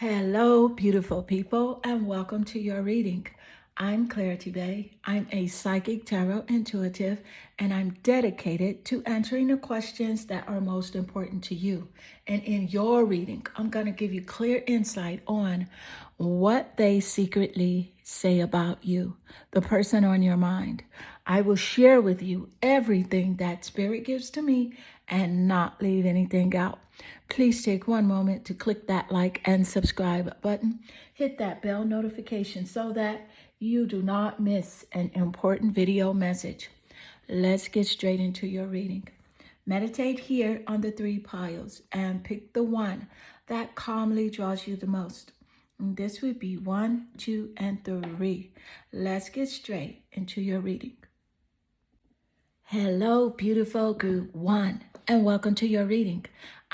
Hello, beautiful people, and welcome to your reading. I'm Clarity Bay. I'm a psychic tarot intuitive, and I'm dedicated to answering the questions that are most important to you. And in your reading, I'm going to give you clear insight on what they secretly say about you, the person on your mind. I will share with you everything that Spirit gives to me and not leave anything out. Please take one moment to click that like and subscribe button. Hit that bell notification so that you do not miss an important video message. Let's get straight into your reading. Meditate here on the three piles and pick the one that calmly draws you the most. And this would be 1, 2, and 3. Let's get straight into your reading. Hello, beautiful group 1, and welcome to your reading.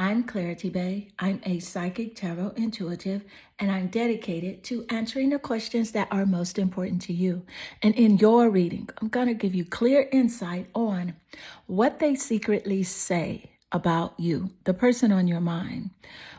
I'm Clarity Bay. I'm a psychic tarot intuitive, and I'm dedicated to answering the questions that are most important to you. And in your reading, I'm going to give you clear insight on what they secretly say about you, the person on your mind.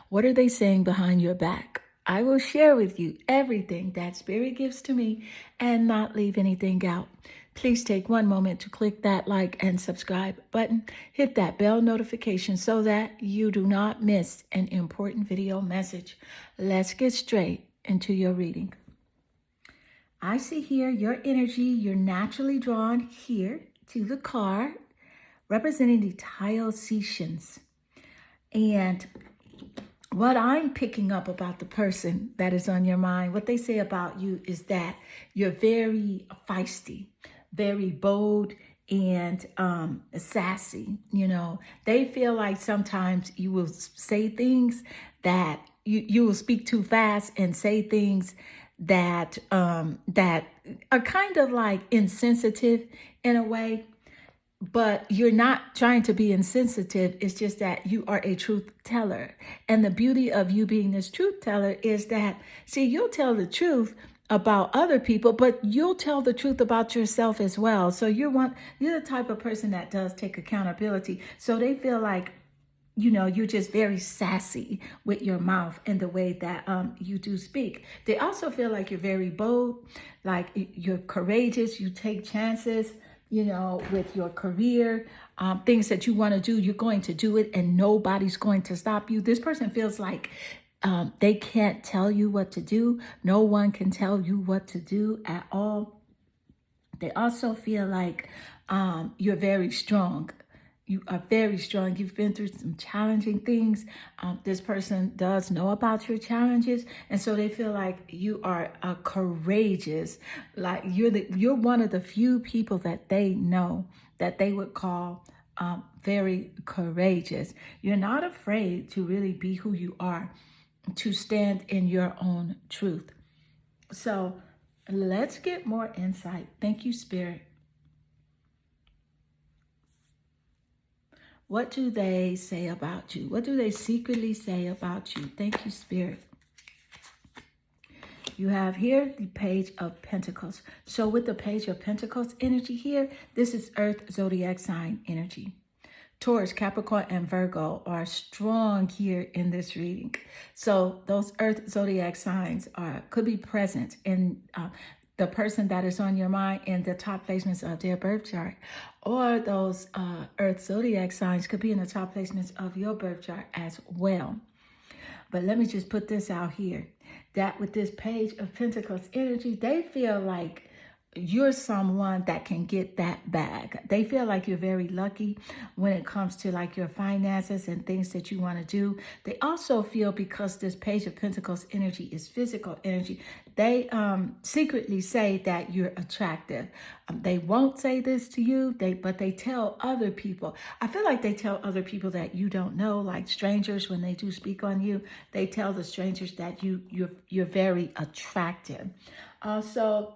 What are they saying behind your back? I will share with you everything that Spirit gives to me and not leave anything out. Please take one moment to click that like and subscribe button. Hit that bell notification so that you do not miss an important video message. Let's get straight into your reading. I see here your energy. You're naturally drawn here to the card representing the Diocesians. And what I'm picking up about the person that is on your mind, what they say about you is that you're very feisty, very bold, and sassy. You know, they feel like sometimes you will say things that you will speak too fast and say things that that are kind of like insensitive in a way. But you're not trying to be insensitive. It's just that you are a truth teller. And the beauty of you being this truth teller is that, see, you'll tell the truth about other people, but you'll tell the truth about yourself as well. So you're the type of person that does take accountability. So they feel like, you know, you're just very sassy with your mouth and the way that you do speak. They also feel like you're very bold, like you're courageous, you take chances, you know, with your career, things that you want to do, you're going to do it and nobody's going to stop you. This person feels like they can't tell you what to do. No one can tell you what to do at all. They also feel like you're very strong. You are very strong. You've been through some challenging things. This person does know about your challenges. And so they feel like you are courageous. Like you're one of the few people that they know that they would call very courageous. You're not afraid to really be who you are, to stand in your own truth. So let's get more insight. Thank you, Spirit. What do they say about you? What do they secretly say about you? Thank you, Spirit. You have here the Page of Pentacles. So with the Page of Pentacles energy here, this is Earth zodiac sign energy. Taurus, Capricorn, and Virgo are strong here in this reading. So those Earth zodiac signs could be present in the person that is on your mind in the top placements of their birth chart, or those Earth zodiac signs could be in the top placements of your birth chart as well. But let me just put this out here, that with this Page of Pentacles energy, they feel like you're someone that can get that bag. They feel like you're very lucky when it comes to like your finances and things that you want to do. They also feel, because this Page of Pentacles energy is physical energy, they secretly say that you're attractive. They won't say this to you, but they tell other people. I feel like they tell other people that you don't know, like strangers, when they do speak on you, they tell the strangers that you're very attractive. Also,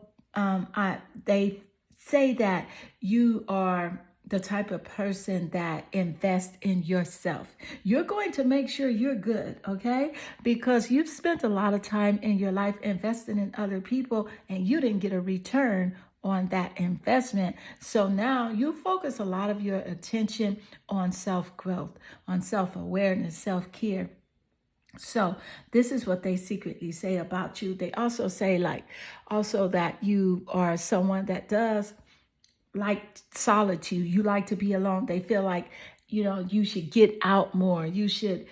they say that you are the type of person that invests in yourself. You're going to make sure you're good, okay? Because you've spent a lot of time in your life investing in other people and you didn't get a return on that investment. So now you focus a lot of your attention on self-growth, on self-awareness, self-care. So this is what they secretly say about you. They also say also that you are someone that does like solitude. You like to be alone. They feel like, you should get out more. You should,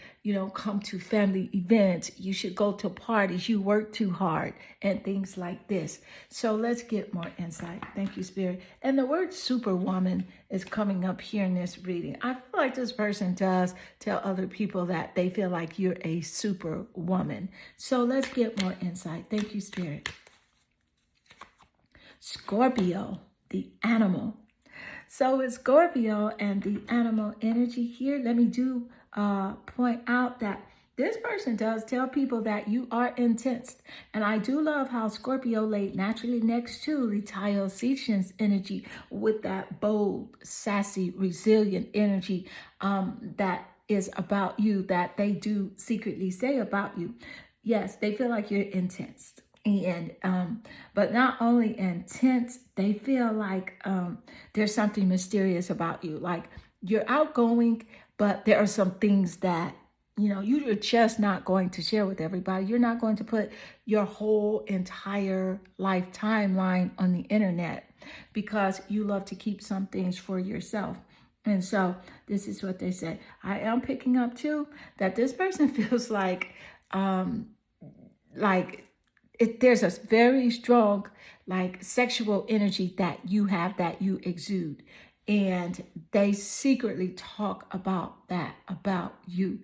come to family events. You should go to parties. You work too hard and things like this. So let's get more insight. Thank you, Spirit. And the word superwoman is coming up here in this reading. I feel like this person does tell other people that they feel like you're a superwoman. So let's get more insight. Thank you, Spirit. Scorpio, the animal. So it's Scorpio and the animal energy here. Let me point out that this person does tell people that you are intense. And I do love how Scorpio laid naturally next to the Tyosician's energy with that bold, sassy, resilient energy that is about you, that they do secretly say about you. Yes, they feel like you're intense. And but not only intense, they feel like there's something mysterious about you. Like you're outgoing, but there are some things that you're just not going to share with everybody. You're not going to put your whole entire life timeline on the internet because you love to keep some things for yourself. And so this is what they say. I am picking up too that this person feels like there's a very strong sexual energy that you have, that you exude, and they secretly talk about that about you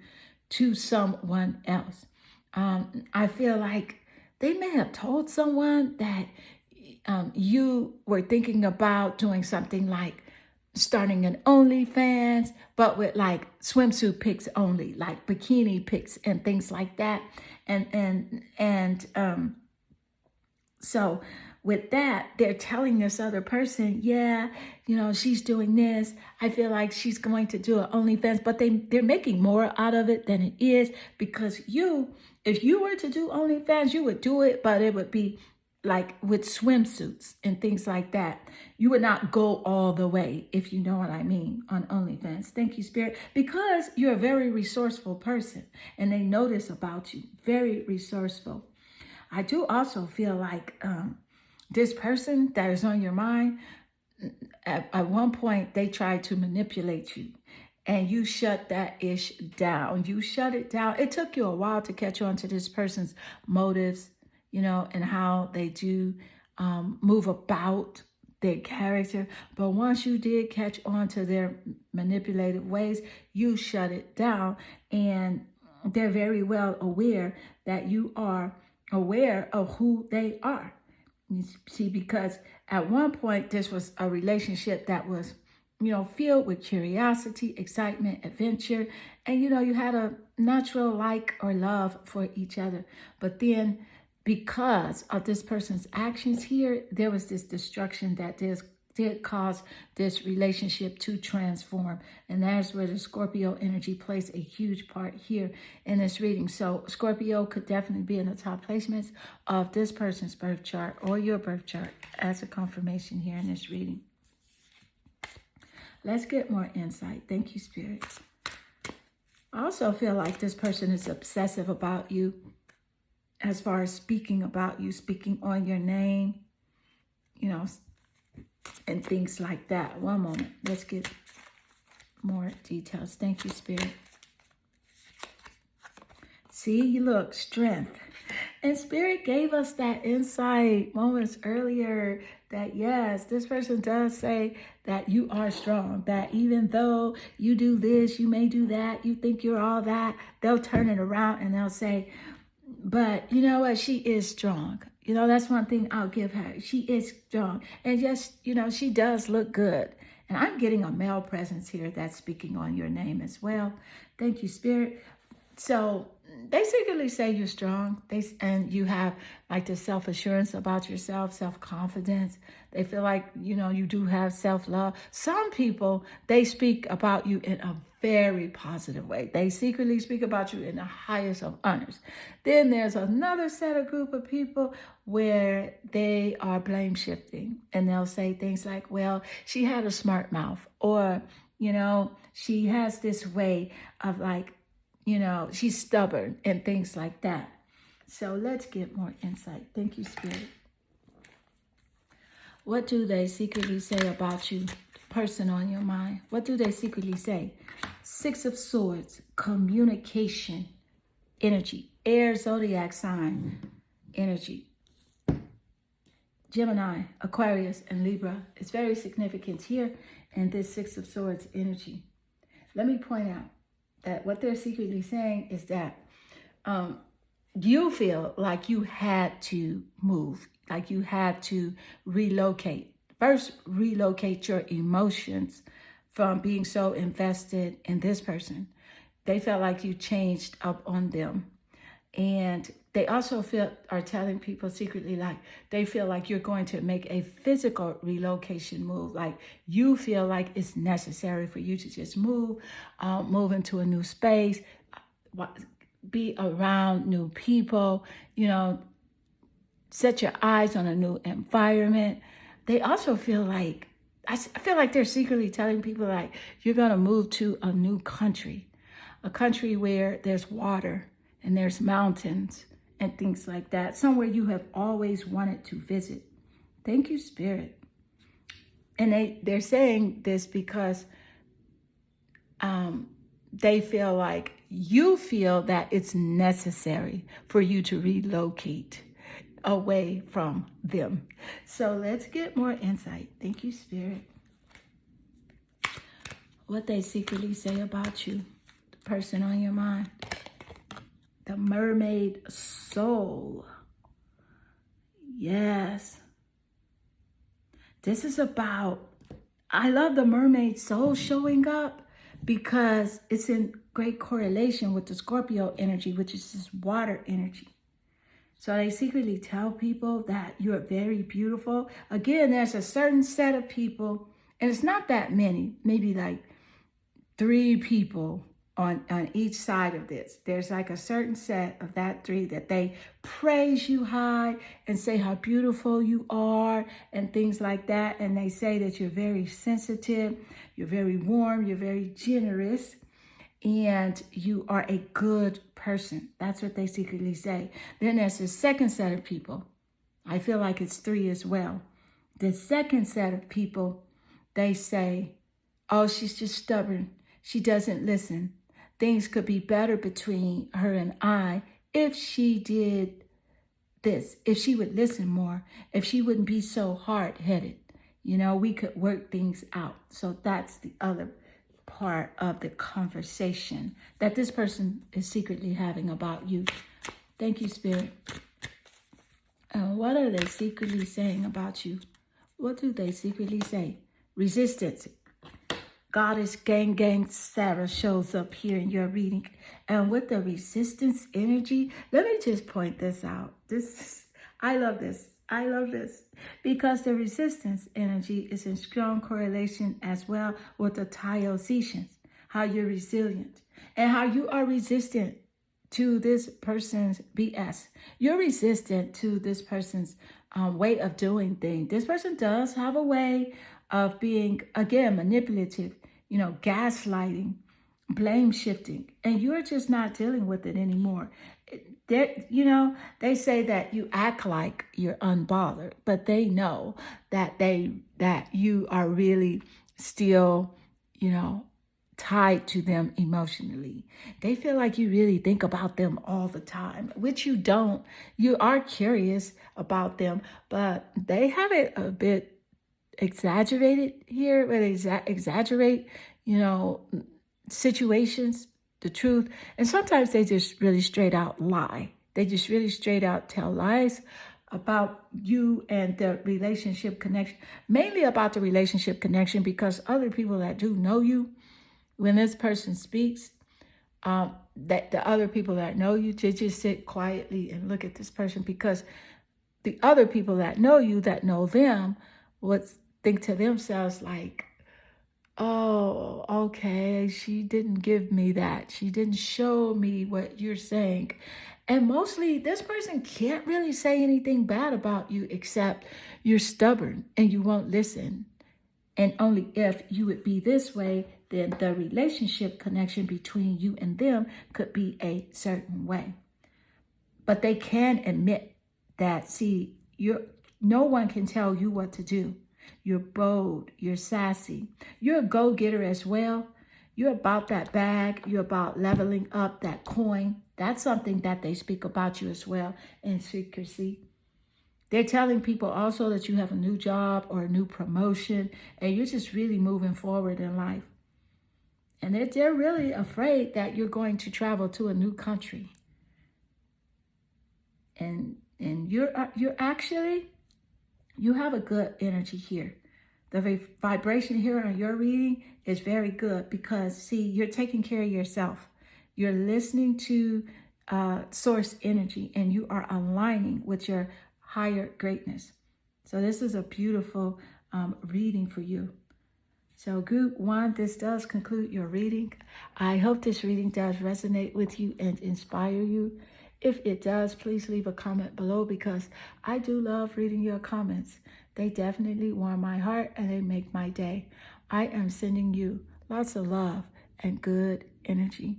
to someone else. I feel like they may have told someone that you were thinking about doing something like starting an OnlyFans, but with swimsuit pics only, like bikini pics and things like that. So with that, they're telling this other person, yeah, she's doing this. I feel like she's going to do an OnlyFans, but they're making more out of it than it is, because if you were to do OnlyFans, you would do it, but it would be like with swimsuits and things like that. You would not go all the way, if you know what I mean, on OnlyFans. Thank you, Spirit, because you're a very resourceful person and they notice about you. Very resourceful. I do also feel like this person that is on your mind, at one point, they tried to manipulate you and you shut that ish down. You shut it down. It took you a while to catch on to this person's motives, and how they do move about their character. But once you did catch on to their manipulative ways, you shut it down. And they're very well aware that you are aware of who they are. You see, because at one point, this was a relationship that was, filled with curiosity, excitement, adventure. And, you had a natural like or love for each other. But then because of this person's actions here, there was this destruction that did cause this relationship to transform. And that's where the Scorpio energy plays a huge part here in this reading. So Scorpio could definitely be in the top placements of this person's birth chart or your birth chart as a confirmation here in this reading. Let's get more insight. Thank you, Spirit. I also feel like this person is obsessive about you, as far as speaking about you, speaking on your name, and things like that. One moment. Let's get more details. Thank you, Spirit. See, you look, strength. And Spirit gave us that insight moments earlier that, yes, this person does say that you are strong, that even though you do this, you may do that, you think you're all that, they'll turn it around and they'll say, but you know what? She is strong. That's one thing I'll give her. She is strong. And yes, she does look good. And I'm getting a male presence here that's speaking on your name as well. Thank you, Spirit. So they secretly say you're strong. And you have the self-assurance about yourself, self-confidence. They feel like, you do have self-love. Some people, they speak about you in a very positive way. They secretly speak about you in the highest of honors. Then there's another group of people where they are blame shifting. And they'll say things like, well, she had a smart mouth. Or, she has this way of she's stubborn and things like that. So let's get more insight. Thank you, Spirit. What do they secretly say about you, the person on your mind? What do they secretly say? Six of Swords, communication, energy, air zodiac sign, energy. Gemini, Aquarius, and Libra. It's very significant here in this Six of Swords energy. Let me point out that what they're secretly saying is that you feel like you had to move, like you had to relocate. First, relocate your emotions from being so invested in this person. They felt like you changed up on them. And they also are telling people secretly, like they feel like you're going to make a physical relocation move. Like you feel like it's necessary for you to just move into a new space, be around new people, set your eyes on a new environment. They also feel like, I feel like they're secretly telling people like you're going to move to a new country, a country where there's water and there's mountains and things like that, somewhere you have always wanted to visit. Thank you, Spirit. And they're saying this because they feel like you feel that it's necessary for you to relocate away from them. So let's get more insight. Thank you, Spirit. What they secretly say about you, the person on your mind. The mermaid soul. Yes. This is about, I love the mermaid soul showing up because it's in great correlation with the Scorpio energy, which is this water energy. So they secretly tell people that you're very beautiful. Again, there's a certain set of people, and it's not that many, maybe like 3 people on each side of this. There's like a certain set of that 3 that they praise you high and say how beautiful you are and things like that. And they say that you're very sensitive, you're very warm, you're very generous, and you are a good person. That's what they secretly say. Then there's a second set of people. I feel like it's 3 as well. The second set of people, they say, oh, she's just stubborn. She doesn't listen. Things could be better between her and I if she did this, if she would listen more, if she wouldn't be so hard-headed. We could work things out. So that's the other part of the conversation that this person is secretly having about you. Thank you, Spirit. What are they secretly saying about you? What do they secretly say? Resistance. Goddess Gang Sarah shows up here in your reading. And with the resistance energy, let me just point this out. I love this. I love this because the resistance energy is in strong correlation as well with the Taoiseans, how you're resilient and how you are resistant to this person's BS. You're resistant to this person's way of doing things. This person does have a way of being, again, manipulative, gaslighting, blame shifting, and you're just not dealing with it anymore. They say that you act like you're unbothered, but they know that you are really still, tied to them emotionally. They feel like you really think about them all the time, which you don't. You are curious about them, but they have it a bit exaggerated here, where they exaggerate, situations, the truth. And sometimes they just really straight out lie. They just really straight out tell lies about you and the relationship connection, mainly about the relationship connection, because other people that do know you, when this person speaks, that the other people that know you, to just sit quietly and look at this person, because the other people that know you, that know them, would think to themselves like, oh, okay, she didn't give me that. She didn't show me what you're saying. And mostly this person can't really say anything bad about you except you're stubborn and you won't listen. And only if you would be this way, then the relationship connection between you and them could be a certain way. But they can admit that, see, no one can tell you what to do. You're bold, you're sassy, you're a go-getter as well. You're about that bag, you're about leveling up that coin. That's something that they speak about you as well in secrecy. They're telling people also that you have a new job or a new promotion, and you're just really moving forward in life. And they're really afraid that you're going to travel to a new country. And you're actually, you have a good energy here. The vibration here on your reading is very good because, see, you're taking care of yourself. You're listening to source energy, and you are aligning with your higher greatness. So this is a beautiful reading for you. So group 1, this does conclude your reading. I hope this reading does resonate with you and inspire you. If it does, please leave a comment below because I do love reading your comments. They definitely warm my heart and they make my day. I am sending you lots of love and good energy.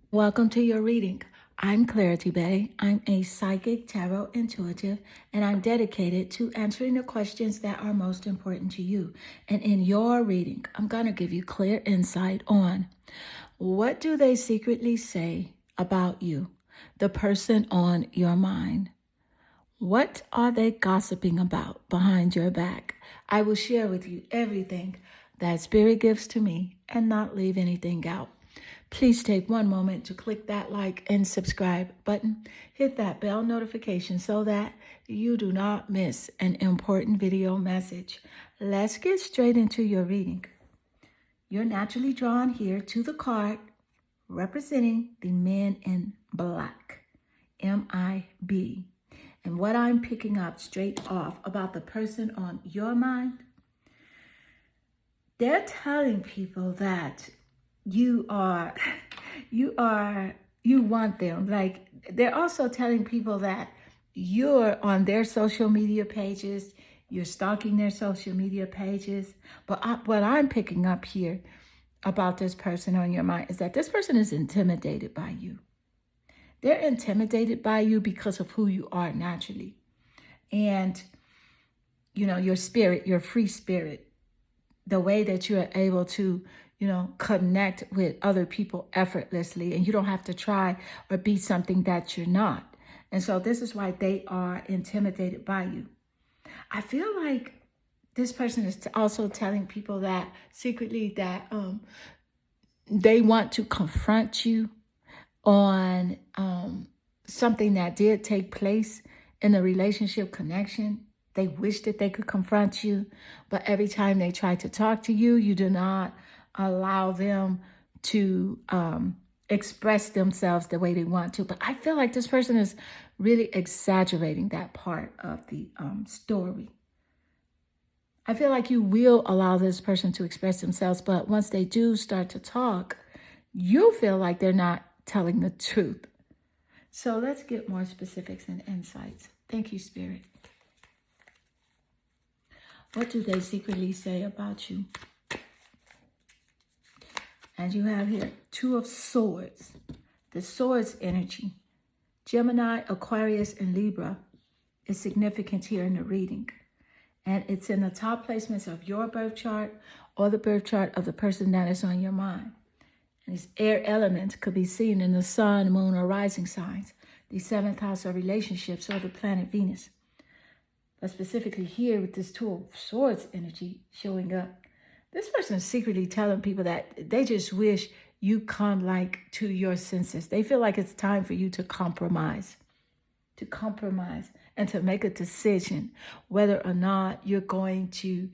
Welcome to your reading. I'm Clarity Bay. I'm a psychic tarot intuitive, and I'm dedicated to answering the questions that are most important to you. And in your reading, I'm going to give you clear insight on what do they secretly say about you, the person on your mind. What are they gossiping about behind your back? I will share with you everything that Spirit gives to me and not leave anything out. Please take one moment to click that like and subscribe button. Hit that bell notification so that you do not miss an important video message. Let's get straight into your reading. You're naturally drawn here to the card representing the Men in Black, MIB. And what I'm picking up straight off about the person on your mind, they're telling people that you want them. Like, they're also telling people that you're on their social media pages, you're stalking their social media pages. But what I'm picking up here about this person on your mind is that this person is intimidated by you. They're intimidated by you because of who you are naturally. And, you know, your spirit, your free spirit, the way that you're able to, connect with other people effortlessly, and you don't have to try or be something that you're not. And so this is why they are intimidated by you. I feel like this person is also telling people that secretly that they want to confront you on something that did take place in the relationship connection. They wish that they could confront you, but every time they try to talk to you, you do not allow them to express themselves the way they want to. But I feel like this person is really exaggerating that part of the story. I feel like you will allow this person to express themselves, but once they do start to talk, you feel like they're not telling the truth. So let's get more specifics and insights. Thank you, Spirit. What do they secretly say about you? And you have here 2 of Swords, the Swords energy. Gemini, Aquarius, and Libra is significant here in the reading. And it's in the top placements of your birth chart or the birth chart of the person that is on your mind. And these air elements could be seen in the sun, moon, or rising signs, the 7th house of relationships, or the planet Venus. But specifically here with this 2 of Swords energy showing up, this person is secretly telling people that they just wish you come to your senses. They feel like it's time for you to compromise and to make a decision whether or not you're going to,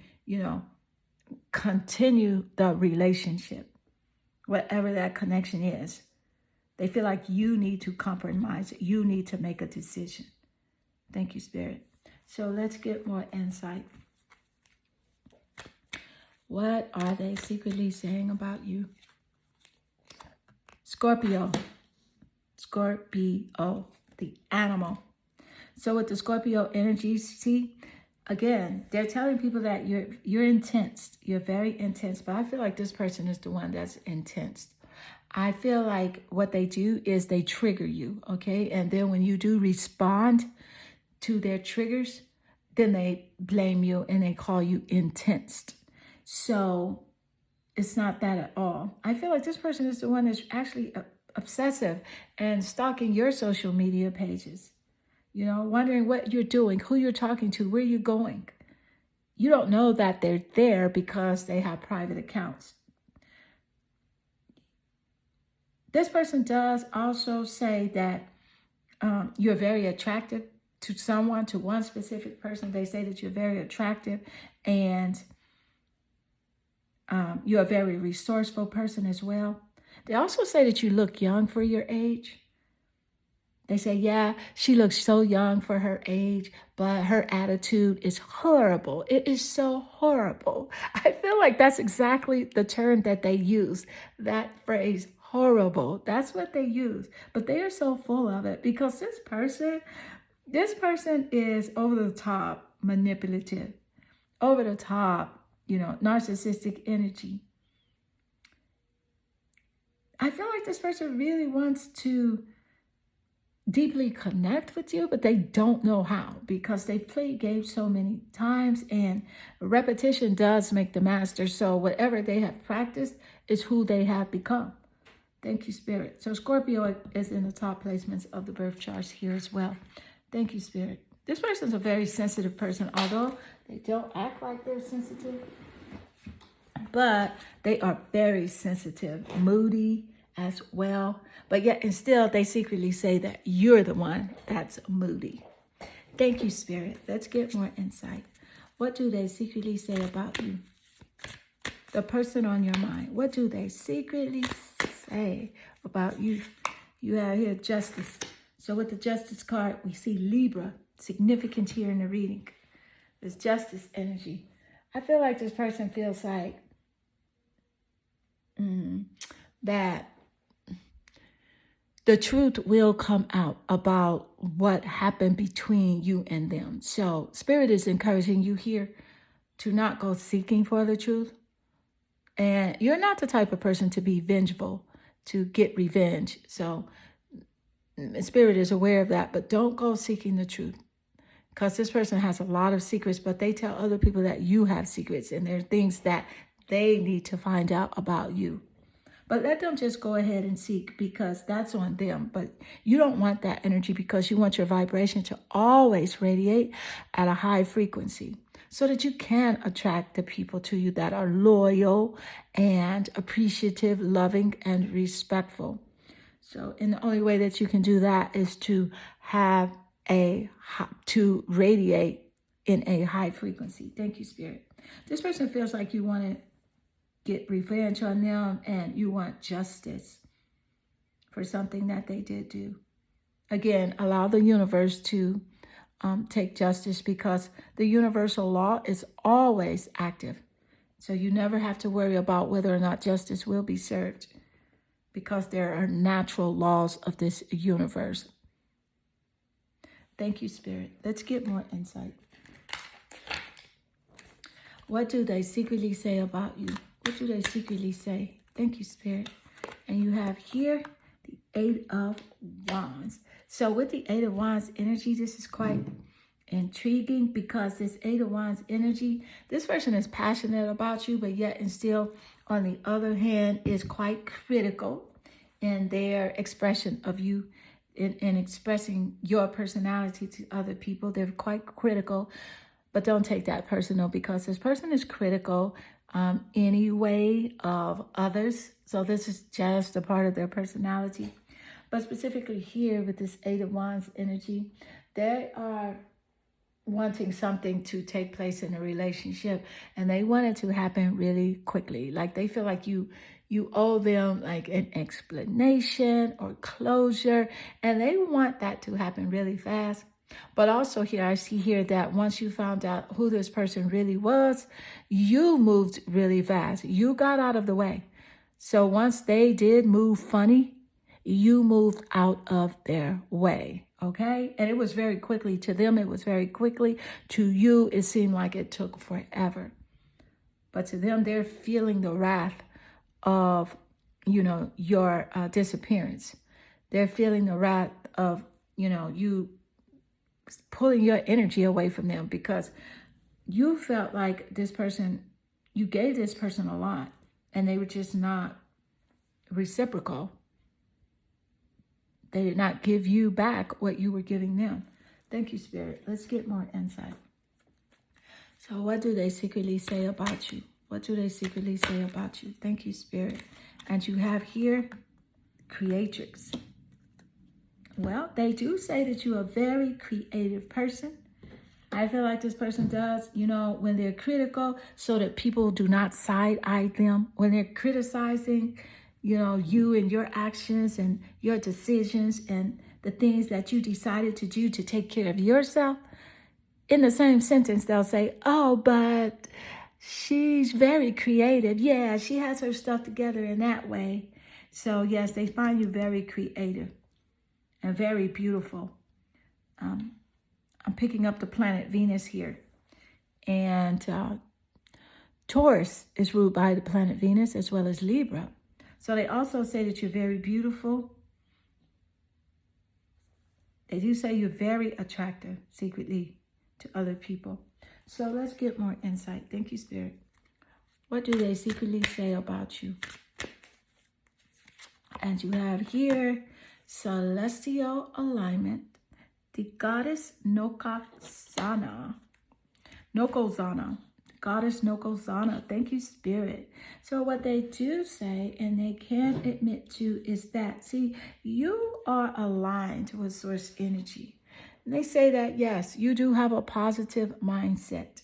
continue the relationship, whatever that connection is. They feel like you need to compromise. You need to make a decision. Thank you, Spirit. So let's get more insight. What are they secretly saying about you? Scorpio, the animal. So with the Scorpio energy, see, Again, they're telling people that you're intense. You're very intense. But I feel like this person is the one that's intense. I feel like what they do is they trigger you, okay? And then when you do respond to their triggers, then they blame you and they call you intense. So it's not that at all. I feel like this person is the one that's actually obsessive and stalking your social media pages. You know, wondering what you're doing, who you're talking to, where you're going. You don't know that they're there because they have private accounts. This person does also say that you're very attractive to someone, to one specific person. They say that you're very attractive and you're a very resourceful person as well. They also say that you look young for your age. They say, yeah, she looks so young for her age, but her attitude is horrible. It is so horrible. I feel like that's exactly the term that they use, that phrase, horrible. That's what they use. But they are so full of it because this person is over the top manipulative, over the top, narcissistic energy. I feel like this person really wants to deeply connect with you, but they don't know how because they've played games so many times, and repetition does make the master. So whatever they have practiced is who they have become. Thank you, Spirit. So Scorpio is in the top placements of the birth charts here as well. Thank you, Spirit. This person's a very sensitive person, although they don't act like they're sensitive, but they are very sensitive, moody as well. But yet and still, they secretly say that you're the one that's moody. Thank you, Spirit. Let's get more insight. What do they secretly say about you? The person on your mind. What do they secretly say about you? You have here Justice. So with the Justice card, we see Libra. Significant here in the reading. There's Justice energy. I feel like this person feels like that the truth will come out about what happened between you and them. So Spirit is encouraging you here to not go seeking for the truth. And you're not the type of person to be vengeful, to get revenge. So Spirit is aware of that, but don't go seeking the truth. Because this person has a lot of secrets, but they tell other people that you have secrets, and there are things that they need to find out about you. But let them just go ahead and seek, because that's on them. But you don't want that energy because you want your vibration to always radiate at a high frequency so that you can attract the people to you that are loyal and appreciative, loving, and respectful. So, and the only way that you can do that is to to radiate in a high frequency. Thank you, Spirit. This person feels like you want to get revenge on them and you want justice for something that they did do. Again, allow the universe to take justice, because the universal law is always active. So you never have to worry about whether or not justice will be served, because there are natural laws of this universe. Thank you, Spirit. Let's get more insight. What do they secretly say about you? What do they secretly say? Thank you, Spirit. And you have here the Eight of Wands. So with the Eight of Wands energy, this is quite intriguing, because this Eight of Wands energy, this person is passionate about you, but yet and still, on the other hand, is quite critical in their expression of you, in expressing your personality to other people. They're quite critical, but don't take that personal, because this person is critical anyway of others. So this is just a part of their personality. But specifically here with this Eight of Wands energy, they are wanting something to take place in a relationship, and they want it to happen really quickly. Like they feel like you owe them like an explanation or closure, and they want that to happen really fast. But also here, I see here that once you found out who this person really was, you moved really fast. You got out of the way. So once they did move funny, you moved out of their way. Okay? And it was very quickly. To them, it was very quickly. To you, it seemed like it took forever. But to them, they're feeling the wrath of, your disappearance. They're feeling the wrath of, you pulling your energy away from them, because you felt like this person, you gave this person a lot and they were just not reciprocal. They did not give you back what you were giving them. Thank you, Spirit. Let's get more insight. So what do they secretly say about you? What do they secretly say about you? Thank you, Spirit. And you have here, creatrix. Well, they do say that you're a very creative person. I feel like this person does, when they're critical, so that people do not side-eye them. When they're criticizing, you and your actions and your decisions and the things that you decided to do to take care of yourself, in the same sentence, they'll say, oh, but she's very creative. Yeah, she has her stuff together in that way. So, yes, they find you very creative and very beautiful. I'm picking up the planet Venus here. And Taurus is ruled by the planet Venus, as well as Libra. So they also say that you're very beautiful. They do say you're very attractive secretly to other people. So let's get more insight. Thank you, Spirit. What do they secretly say about you? And you have here celestial alignment, the goddess Nokozana. Goddess Nokozana. Thank you, Spirit. So what they do say, and they can admit to, is that, see, you are aligned with source energy. And they say that, yes, you do have a positive mindset.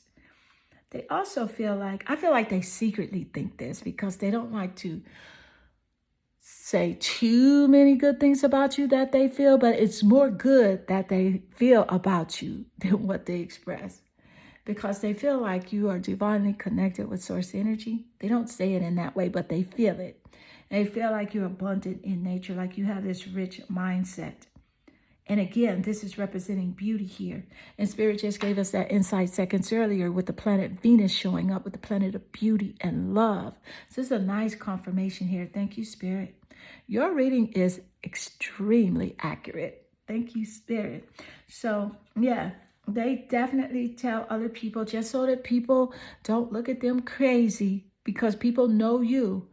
They also feel like, I feel like they secretly think this because they don't like to say too many good things about you that they feel, but it's more good that they feel about you than what they express, because they feel like you are divinely connected with source energy. They don't say it in that way, but they feel it. They feel like you're abundant in nature, like you have this rich mindset. And again, this is representing beauty here. And Spirit just gave us that insight seconds earlier with the planet Venus showing up with the planet of beauty and love. So this is a nice confirmation here. Thank you, Spirit. Your reading is extremely accurate. Thank you, Spirit. So, yeah, they definitely tell other people, just so that people don't look at them crazy, because people know you.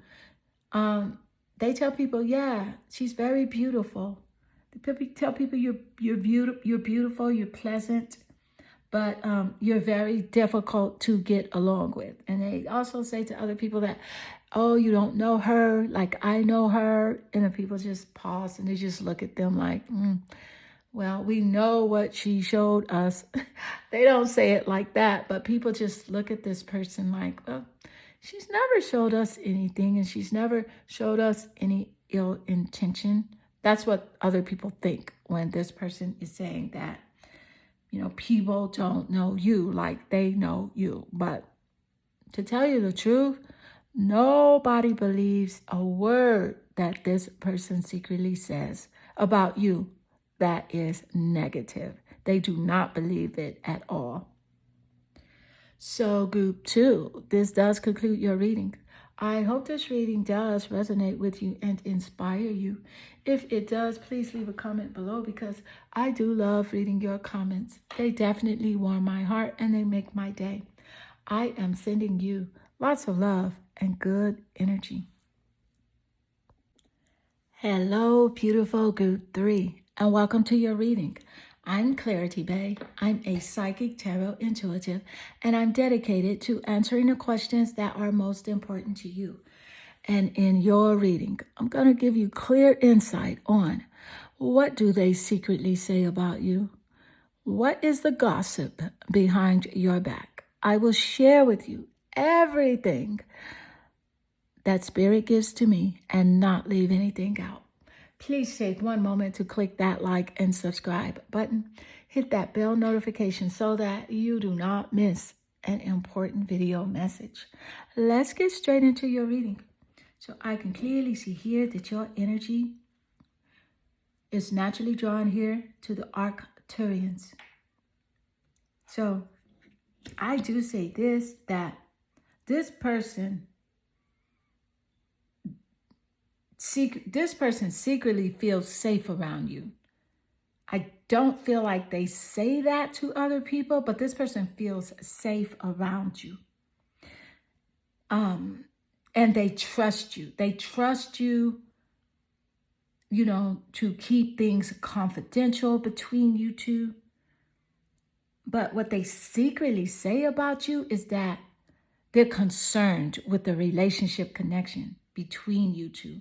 They tell people, yeah, she's very beautiful. They tell people you're beautiful, you're pleasant, but you're very difficult to get along with. And they also say to other people that, oh, you don't know her like I know her. And the people just pause and they just look at them like, well, we know what she showed us. They don't say it like that, but people just look at this person like, well, she's never showed us anything, and she's never showed us any ill intention. That's what other people think when this person is saying that, people don't know you like they know you. But to tell you the truth, nobody believes a word that this person secretly says about you that is negative. They do not believe it at all. So group 2, this does conclude your reading. I hope this reading does resonate with you and inspire you. If it does, please leave a comment below, because I do love reading your comments. They definitely warm my heart and they make my day. I am sending you lots of love and good energy. Hello, beautiful group 3, and welcome to your reading. I'm Clarity Bay. I'm a psychic tarot intuitive, and I'm dedicated to answering the questions that are most important to you. And in your reading, I'm going to give you clear insight on what do they secretly say about you? What is the gossip behind your back? I will share with you everything that Spirit gives to me and not leave anything out. Please take one moment to click that like and subscribe button. Hit that bell notification so that you do not miss an important video message. Let's get straight into your reading. So I can clearly see here that your energy is naturally drawn here to the Arcturians. So I do say this, that this person secretly feels safe around you. I don't feel like they say that to other people, but this person feels safe around you. And they trust you. They trust you, to keep things confidential between you two. But what they secretly say about you is that they're concerned with the relationship connection between you two.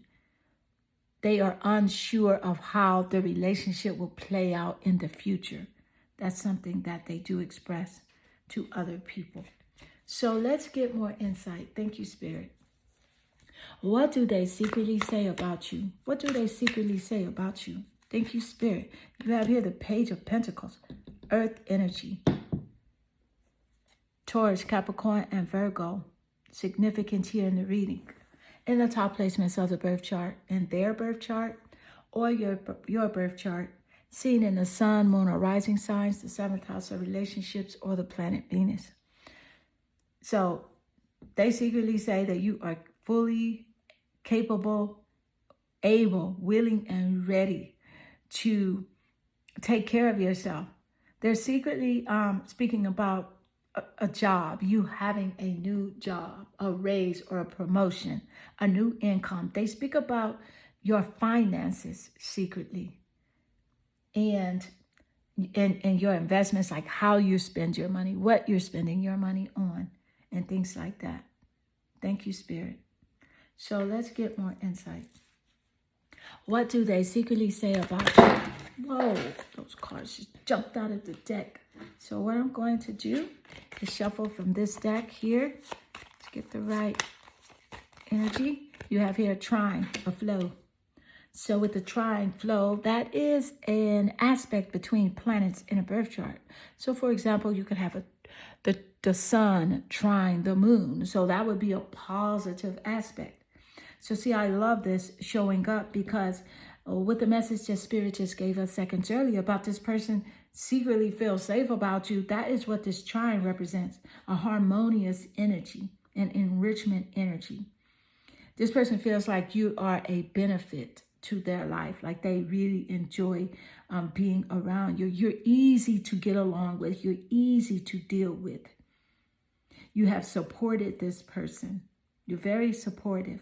They are unsure of how the relationship will play out in the future. That's something that they do express to other people. So let's get more insight. Thank you, Spirit. What do they secretly say about you? What do they secretly say about you? Thank you, Spirit. You have here the Page of Pentacles, Earth energy, Taurus, Capricorn, and Virgo. Significant here in the reading. In the top placements of the birth chart, in their birth chart or your birth chart, seen in the sun, moon, or rising signs, the 7th house of relationships, or the planet Venus. So they secretly say that you are fully capable, able, willing, and ready to take care of yourself. They're secretly speaking about a job, you having a new job, a raise or a promotion, a new income. They speak about your finances secretly, and your investments, like how you spend your money, what you're spending your money on, and things like that. Thank you, Spirit. So let's get more insight. What do they secretly say about you? Whoa, those cards just jumped out of the deck. So what I'm going to do is shuffle from this deck here to get the right energy. You have here a trine, a flow. So with the trine flow, that is an aspect between planets in a birth chart. So for example, you could have the sun trine the moon. So that would be a positive aspect. So see, I love this showing up because with the message that Spirit just gave us seconds earlier about this person secretly feels safe about you, that is what this trine represents, a harmonious energy, an enrichment energy. This person feels like you are a benefit to their life, like they really enjoy being around you. You're easy to get along with. You're easy to deal with. You have supported this person. You're very supportive.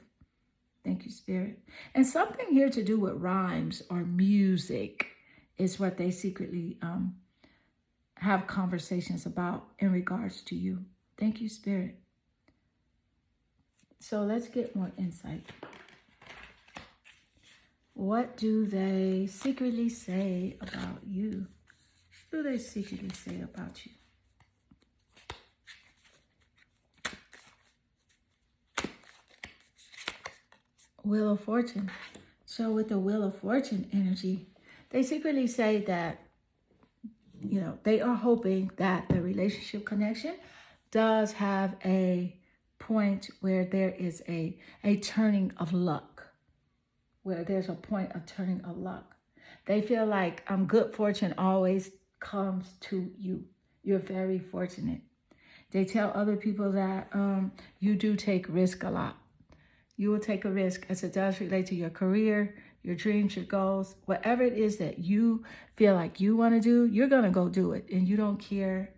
Thank you, Spirit. And something here to do with rhymes or music is what they secretly have conversations about in regards to you. Thank you, Spirit. So let's get more insight. What do they secretly say about you? What do they secretly say about you? Wheel of Fortune. So with the Wheel of Fortune energy, they secretly say that, they are hoping that the relationship connection does have a point where there is a turning of luck, where there's a point of turning of luck. They feel like good fortune always comes to you. You're very fortunate. They tell other people that you do take risk a lot. You will take a risk as it does relate to your career, your dreams, your goals, whatever it is that you feel like you want to do, you're going to go do it. And you don't care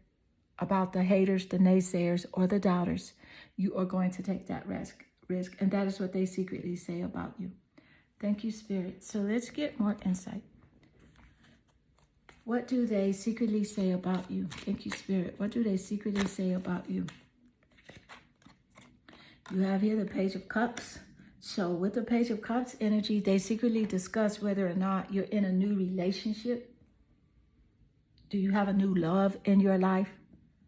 about the haters, the naysayers, or the doubters. You are going to take that risk. And that is what they secretly say about you. Thank you, Spirit. So let's get more insight. What do they secretly say about you? Thank you, Spirit. What do they secretly say about you? You have here the Page of Cups. So with the Page of Cups energy, they secretly discuss whether or not you're in a new relationship. Do you have a new love in your life?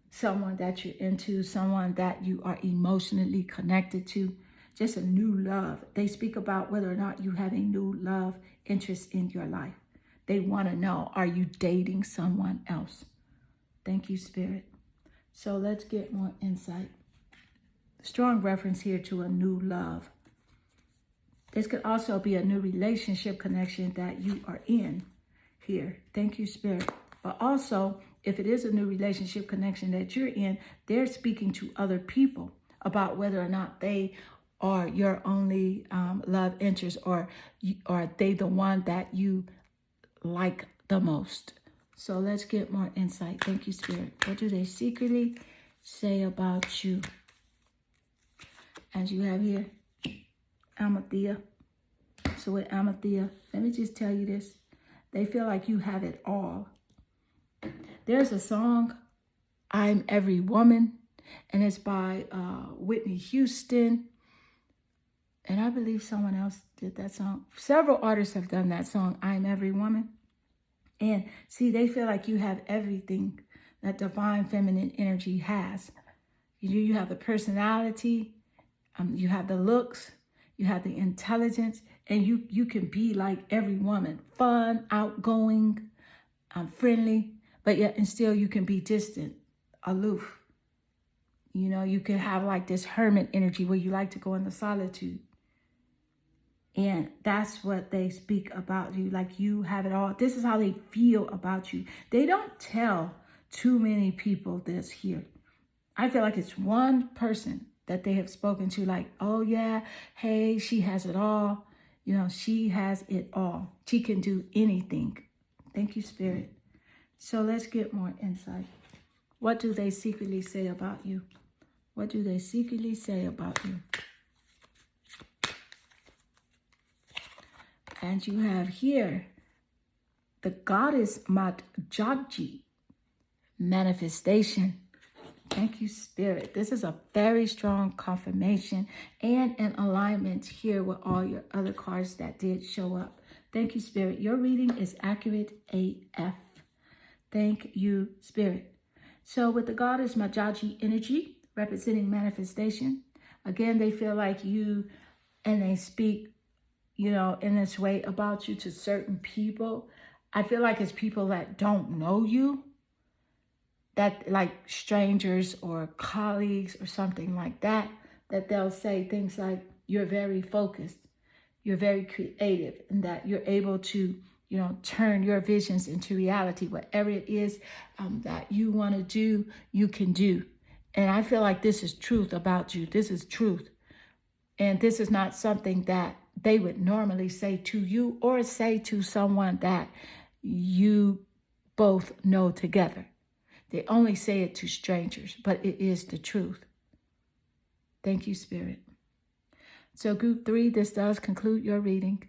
Someone that you're into, someone that you are emotionally connected to, just a new love. They speak about whether or not you have a new love interest in your life. They want to know, are you dating someone else? Thank you, Spirit. So let's get more insight. Strong reference here to a new love. This could also be a new relationship connection that you are in here. Thank you, Spirit. But also, if it is a new relationship connection that you're in, they're speaking to other people about whether or not they are your only love interest, or are they the one that you like the most. So let's get more insight. Thank you, Spirit. What do they secretly say about you? As you have here, Amathea. So with Amathea, let me just tell you this. They feel like you have it all. There's a song, I'm Every Woman, and it's by Whitney Houston. And I believe someone else did that song. Several artists have done that song, I'm Every Woman. And see, they feel like you have everything that divine feminine energy has. You have the personality, you have the looks, you have the intelligence, and you can be like every woman. Fun, outgoing, friendly, but yet and still you can be distant, aloof. You know, you can have like this hermit energy where you like to go into solitude. And that's what they speak about you, like you have it all. This is how they feel about you. They don't tell too many people this here. I feel like it's one person that they have spoken to, like, oh yeah, hey, she has it all. You know, she has it all. She can do anything. Thank you, Spirit. So let's get more insight. What do they secretly say about you? What do they secretly say about you? And you have here the goddess Matjaji, manifestation. Thank you, Spirit. This is a very strong confirmation and an alignment here with all your other cards that did show up. Thank you, Spirit. Your reading is accurate AF. Thank you, Spirit. So with the goddess Matjaji energy representing manifestation, again, they feel like you, and they speak, you know, in this way about you to certain people. I feel like it's people that don't know you, that like strangers or colleagues or something like that, that they'll say things like, you're very focused, you're very creative, and that you're able to, you know, turn your visions into reality. Whatever it is that you want to do, you can do. And I feel like this is truth about you. This is truth. And this is not something that they would normally say to you or say to someone that you both know together. They only say it to strangers, but it is the truth. Thank you, Spirit. So group 3, this does conclude your reading.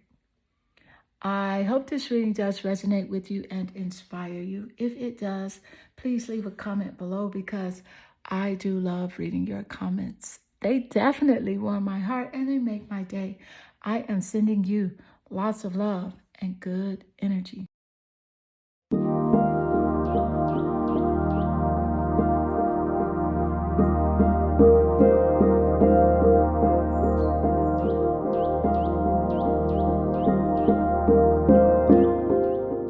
I hope this reading does resonate with you and inspire you. If it does, please leave a comment below, because I do love reading your comments. They definitely warm my heart and they make my day. I am sending you lots of love and good energy.